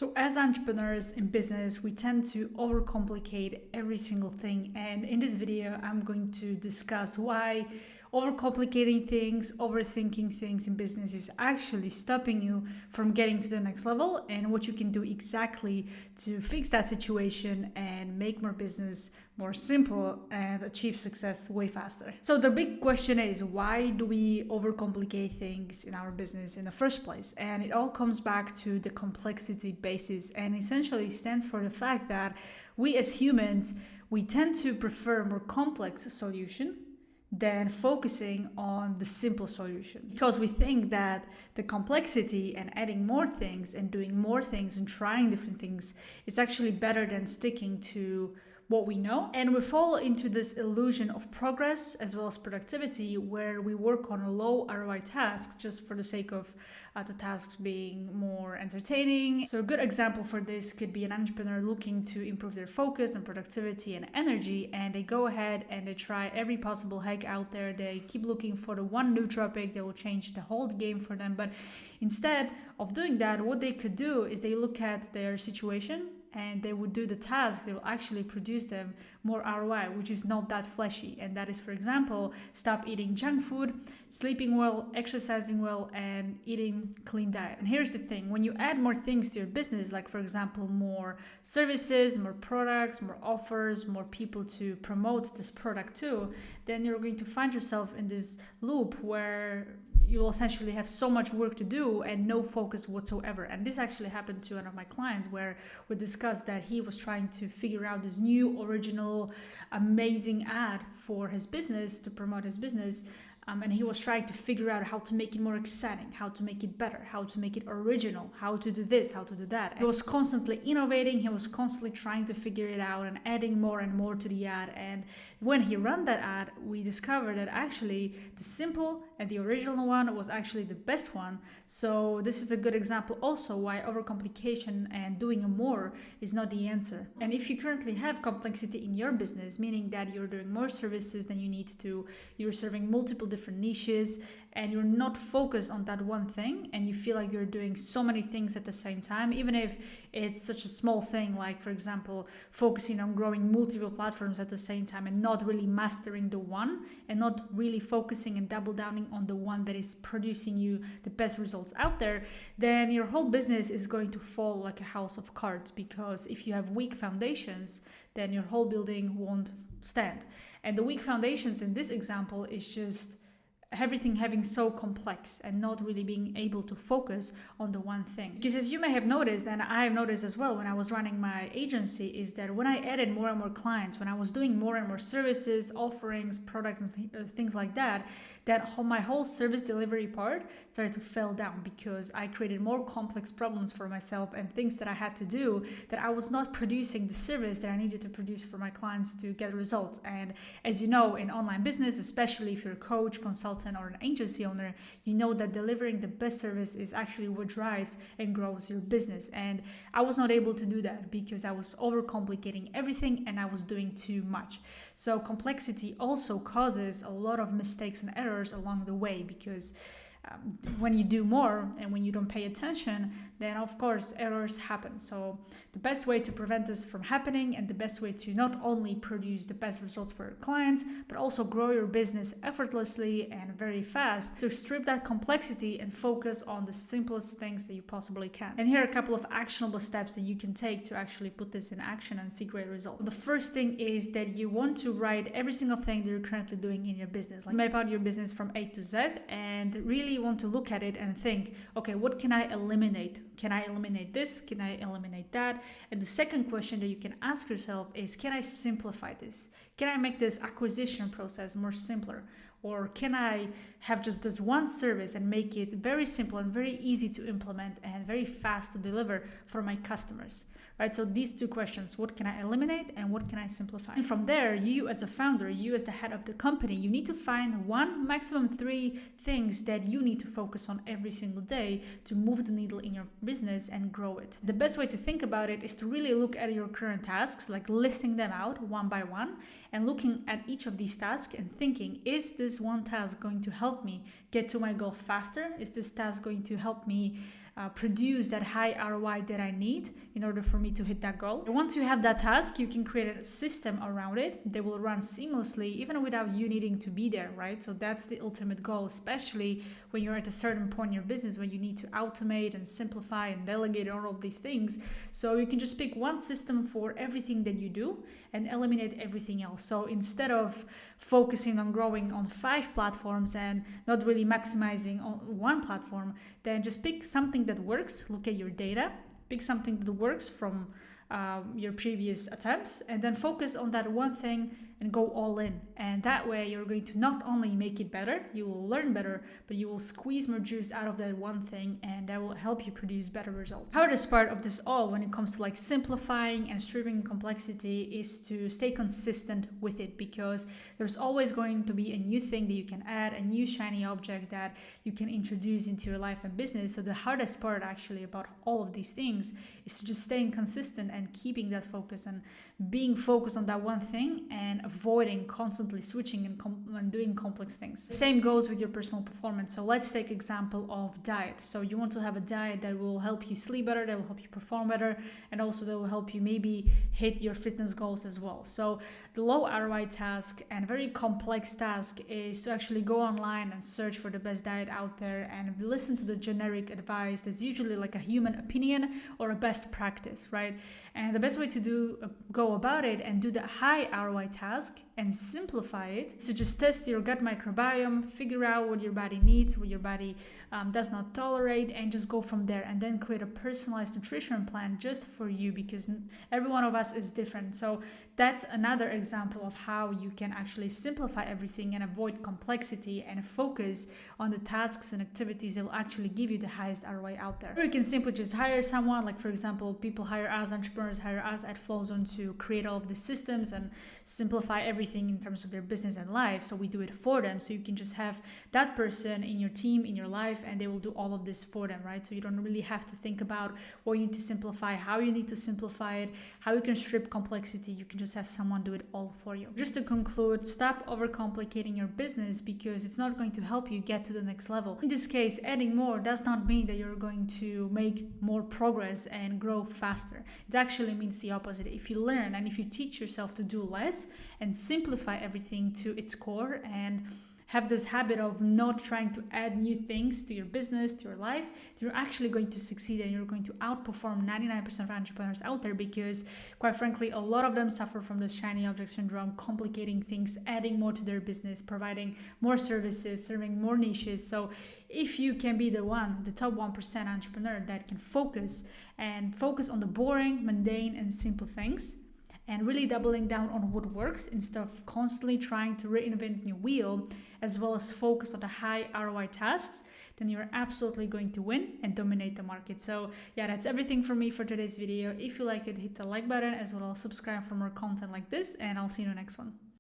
So, as entrepreneurs in business, we tend to overcomplicate every single thing. And in this video, I'm going to discuss why overcomplicating things, overthinking things in business is actually stopping you from getting to the next level, and what you can do exactly to fix that situation and make more business more simple and achieve success way faster. So the big question is, why do we overcomplicate things in our business in the first place? And it all comes back to the complexity basis, and essentially stands for the fact that we as humans, we tend to prefer more complex solution than focusing on the simple solution, because we think that the complexity and adding more things and doing more things and trying different things is actually better than sticking to what we know. And we fall into this illusion of progress as well as productivity, where we work on a low ROI task just for the sake of the tasks being more entertaining. So a good example for this could be an entrepreneur looking to improve their focus and productivity and energy, and they go ahead and they try every possible hack out there. They keep looking for the one new topic that will change the whole game for them. But instead of doing that, what they could do is they look at their situation and they would do the task that will actually produce them more ROI, which is not that flashy. And that is, for example, stop eating junk food, sleeping well, exercising well, and eating clean diet. And here's the thing, when you add more things to your business, like for example, more services, more products, more offers, more people to promote this product to, then you're going to find yourself in this loop where you will essentially have so much work to do and no focus whatsoever. And this actually happened to one of my clients, where we discussed that he was trying to figure out this new, original, amazing ad for his business to promote his business. And he was trying to figure out how to make it more exciting, how to make it better, how to make it original, how to do this, how to do that. He was constantly innovating. He was constantly trying to figure it out and adding more and more to the ad. And when he ran that ad, we discovered that actually the simple and the original one was actually the best one. So this is a good example also why overcomplication and doing more is not the answer. And if you currently have complexity in your business, meaning that you're doing more services than you need to, you're serving multiple different niches, and you're not focused on that one thing, and you feel like you're doing so many things at the same time, even if it's such a small thing, like for example focusing on growing multiple platforms at the same time and not really mastering the one, and not really focusing and double downing on the one that is producing you the best results out there, then your whole business is going to fall like a house of cards. Because if you have weak foundations, then your whole building won't stand. And the weak foundations in this example is just everything having so complex and not really being able to focus on the one thing. Because as you may have noticed, and I have noticed as well when I was running my agency, is that when I added more and more clients, when I was doing more and more services, offerings, products, and things like that, my whole service delivery part started to fall down, because I created more complex problems for myself and things that I had to do, that I was not producing the service that I needed to produce for my clients to get results. And as you know, in online business, especially if you're a coach, consultant, or an agency owner, you know that delivering the best service is actually what drives and grows your business. And I was not able to do that because I was overcomplicating everything and I was doing too much. So complexity also causes a lot of mistakes and errors along the way, because when you do more and when you don't pay attention, then of course errors happen. So the best way to prevent this from happening, and the best way to not only produce the best results for your clients, but also grow your business effortlessly and very fast, to strip that complexity and focus on the simplest things that you possibly can. And here are a couple of actionable steps that you can take to actually put this in action and see great results. The first thing is that you want to write every single thing that you're currently doing in your business. Like, map out your business from A to Z and really want to look at it and think, okay, what can I eliminate? Can I eliminate this? Can I eliminate that? And the second question that you can ask yourself is, can I simplify this? Can I make this acquisition process more simpler? Or can I have just this one service and make it very simple and very easy to implement and very fast to deliver for my customers? Right? So these two questions, what can I eliminate and what can I simplify? And from there, you as a founder, you as the head of the company, you need to find one, maximum 3 things that you need to focus on every single day to move the needle in your business and grow it. The best way to think about it is to really look at your current tasks, like listing them out one by one and looking at each of these tasks and thinking, is this one task going to help me get to my goal faster? Is this task going to help me produce that high ROI that I need in order for me to hit that goal. And once you have that task, you can create a system around it that will run seamlessly even without you needing to be there, right? So that's the ultimate goal, especially when you're at a certain point in your business where you need to automate and simplify and delegate all of these things. So you can just pick one system for everything that you do and eliminate everything else. So instead of focusing on growing on 5 platforms and not really maximizing on one platform, then just pick something that works. Look at your data, pick something that works from your previous attempts, and then focus on that one thing and go all in. And that way you're going to not only make it better, you will learn better, but you will squeeze more juice out of that one thing, and that will help you produce better results. Hardest part of this all when it comes to like simplifying and stripping complexity is to stay consistent with it, because there's always going to be a new thing that you can add, a new shiny object that you can introduce into your life and business. So the hardest part actually about all of these things is to just staying consistent and keeping that focus and being focused on that one thing and avoiding constantly switching and doing complex things. The same goes with your personal performance. So let's take example of diet. So you want to have a diet that will help you sleep better, that will help you perform better, and also that will help you maybe hit your fitness goals as well. So the low ROI task and very complex task is to actually go online and search for the best diet out there and listen to the generic advice that's usually like a human opinion or a best practice, right? And the best way to go about it and do the high ROI task and simplify it is to just test your gut microbiome, figure out what your body needs, what your body does not tolerate, and just go from there, and then create a personalized nutrition plan just for you, because every one of us is different. So that's another example of how you can actually simplify everything and avoid complexity and focus on the tasks and activities that will actually give you the highest ROI out there. Or you can simply just hire someone, like for example, people hire us, entrepreneurs hire us at Flowzone to create all of the systems and simplify everything in terms of their business and life. So we do it for them. So you can just have that person in your team, in your life, and they will do all of this for them, right? So you don't really have to think about what you need to simplify, how you need to simplify it, how you can strip complexity. You can just have someone do it all for you. Just to conclude, stop overcomplicating your business, because it's not going to help you get to the next level. In this case, adding more does not mean that you're going to make more progress and grow faster. It actually means the opposite. If you learn and if you teach yourself to do less and simplify everything to its core and have this habit of not trying to add new things to your business, to your life, you're actually going to succeed and you're going to outperform 99% of entrepreneurs out there, because quite frankly, a lot of them suffer from the shiny object syndrome, complicating things, adding more to their business, providing more services, serving more niches. So if you can be the top 1% entrepreneur that can focus on the boring, mundane, and simple things, and really doubling down on what works instead of constantly trying to reinvent the wheel, as well as focus on the high ROI tasks, then you're absolutely going to win and dominate the market. So yeah, that's everything from me for today's video. If you liked it, hit the like button, as well as subscribe for more content like this, and I'll see you in the next one.